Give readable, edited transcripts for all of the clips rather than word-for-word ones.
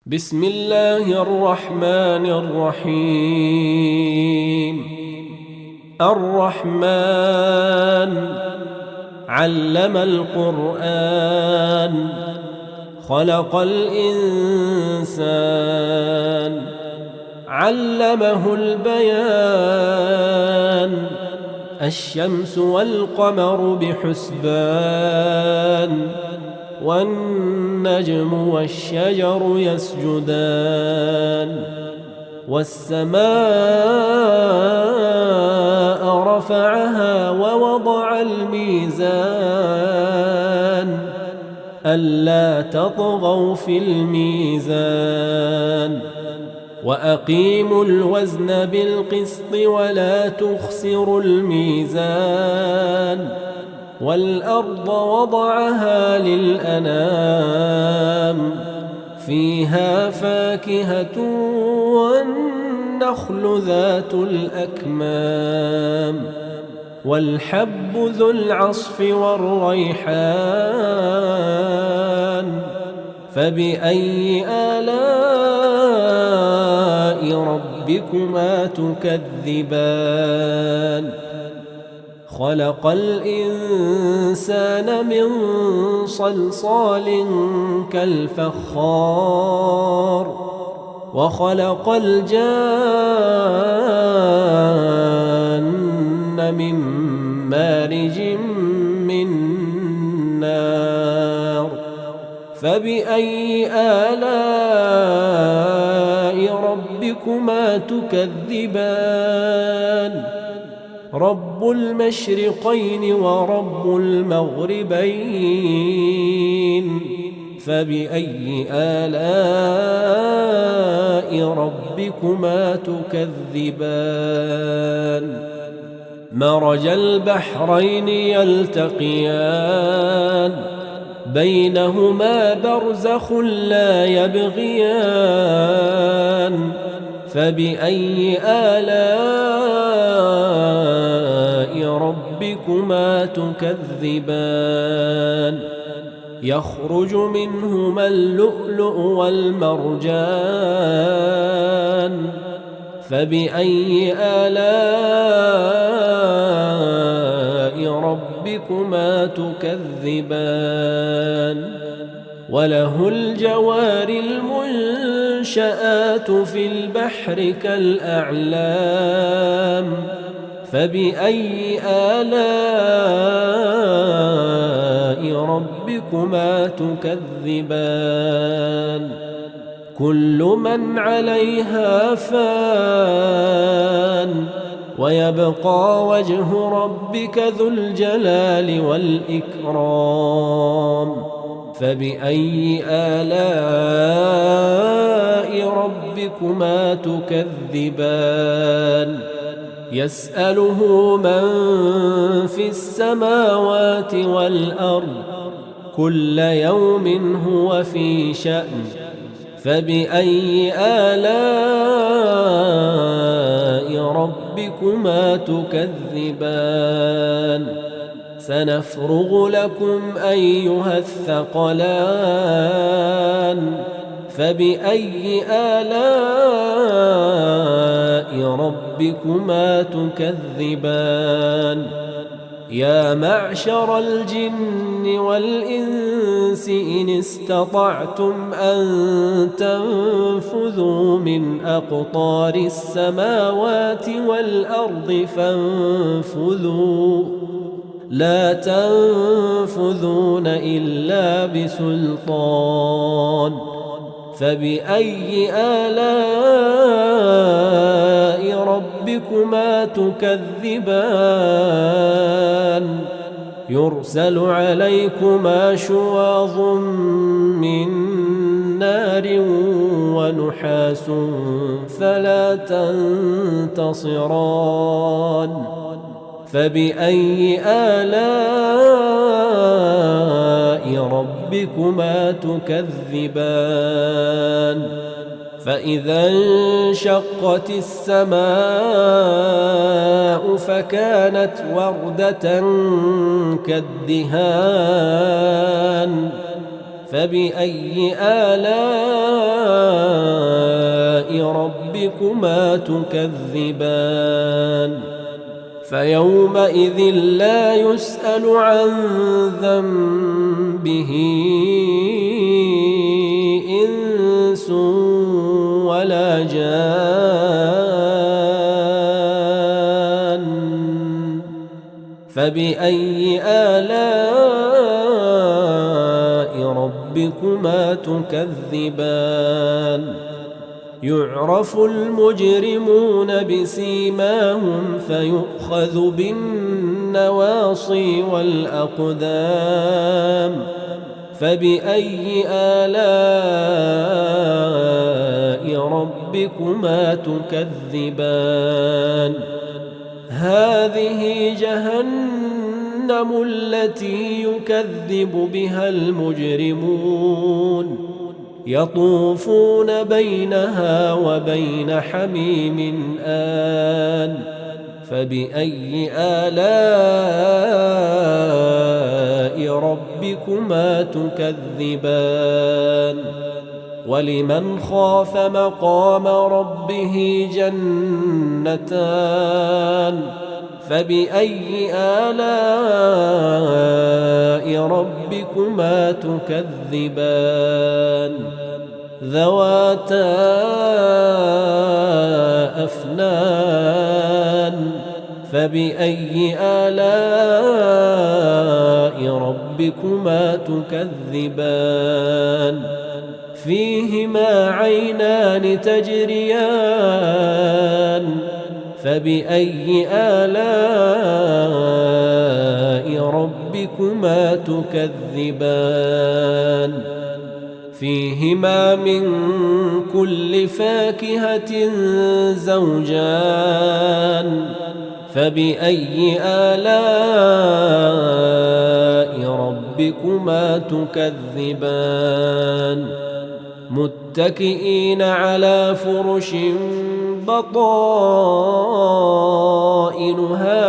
بسم الله الرحمن الرحيم. الرحمن علم القرآن خلق الإنسان علمه البيان الشمس والقمر بحسبان والنجم والشجر يسجدان والسماء رفعها ووضع الميزان ألا تطغوا في الميزان وأقيموا الوزن بالقسط ولا تخسروا الميزان والأرض وضعها للأنام فيها فاكهة والنخل ذات الأكمام والحب ذو العصف والريحان فبأي آلاء ربكما تكذبان خلق الإنسان من صلصال كالفخار وخلق الجان من مارج من نار فبأي آلاء ربكما تكذبان رب المشرقين ورب المغربين فبأي آلاء ربكما تكذبان مرج البحرين يلتقيان بينهما برزخ لا يبغيان فبأي آلاء ربكما تكذبان يخرج منهما اللؤلؤ والمرجان فبأي آلاء ربكما تكذبان وله الجوار المنشآت في البحر كالأعلام فبأي آلاء ربكما تكذبان كل من عليها فان ويبقى وجه ربك ذو الجلال والإكرام فبأي آلاء ربكما تكذبان يسأله من في السماوات والأرض كل يوم هو في شأن فبأي آلاء ربكما تكذبان سنفرغ لكم أيها الثقلان فبأي آلاء ربكما تكذبان يا معشر الجن والإنس إن استطعتم أن تنفذوا من أقطار السماوات والأرض فانفذوا لا تنفذون إلا بسلطان فبأي آلاء ربكما تكذبان يرسل عليكما شواظ من نار ونحاس فلا تنتصران فبأي آلاء ربكما تكذبان فإذا انشقت السماء فكانت وردة كالدهان فبأي آلاء ربكما تكذبان فيومئذ لا يسأل عن ذنبه إنس ولا جان فبأي آلاء ربكما تكذبان يعرف المجرمون بسيماهم فيؤخذ بالنواصي والأقدام فبأي آلاء ربكما تكذبان هذه جهنم التي يكذب بها المجرمون يطوفون بينها وبين حميم آن فبأي آلاء ربكما تكذبان ولمن خاف مقام ربه جنتان فبأي آلاء ربكما تكذبان ذواتا أفنان فبأي آلاء ربكما تكذبان فيهما عينان تجريان فبأي آلاء ربكما تكذبان فيهما من كل فاكهة زوجان فبأي آلاء ربكما تكذبان متكئين على فرش بطائنها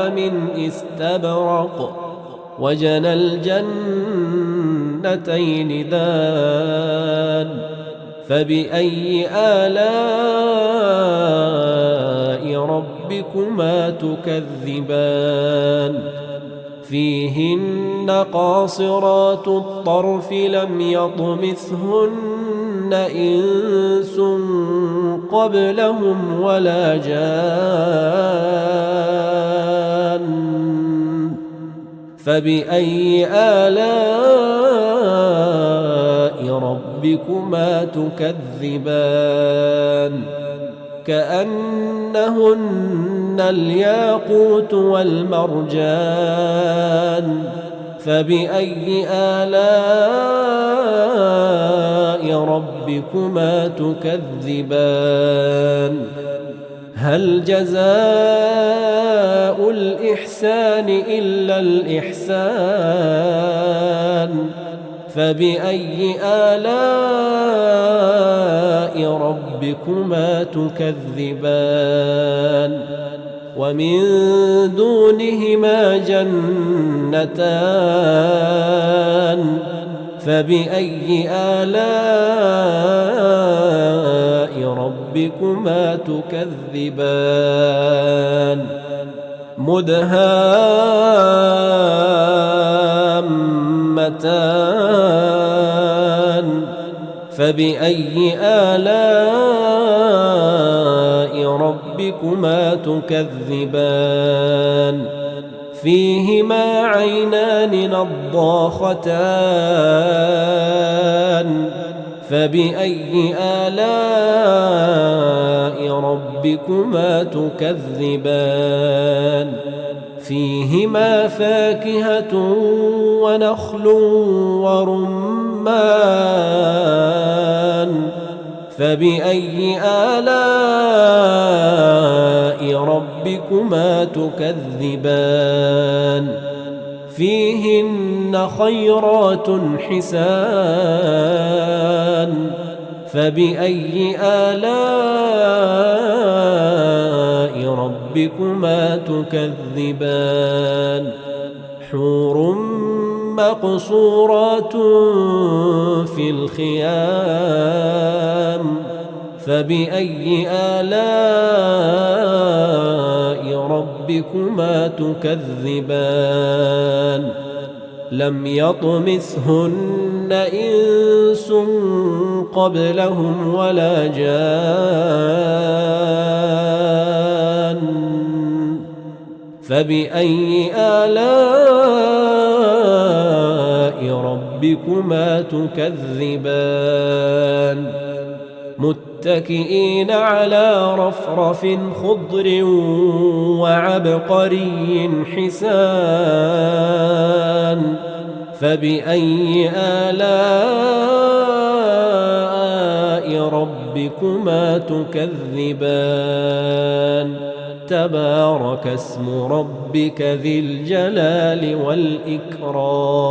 من استبرق وجنى الجنتين دان فبأي آلاء ربكما تكذبان فيهن قاصرات الطرف لم يطمثهن إنس قبلهم ولا جان فبأي آلاء ربكما تكذبان كأنهن الياقوت والمرجان فبأي آلاء ربكما تكذبان هل جزاء الإحسان إلا الإحسان فبأي آلاء ربكما تكذبان ومن دونهما جنتان فبأي آلاء ربكما تكذبان مدهامتان فبأي آلاء ربكما تكذبان فيهما عينان نضاختان فبأي آلاء ربكما تكذبان فيهما فاكهة ونخل ورمان فبأي آلاء ربكما تكذبان فيهن خيرات حسان فبأي آلاء ربكما تكذبان حور مقصورات في الخيام فبأي آلاء ربكما تكذبان لم يطمثهن إنس قبلهم ولا جان فبأي آلاء ربكما تكذبان متكئين على رفرف خضر وعبقري حسان فبأي آلاء ربكما تكذبان تبارك اسم ربك ذي الجلال والإكرام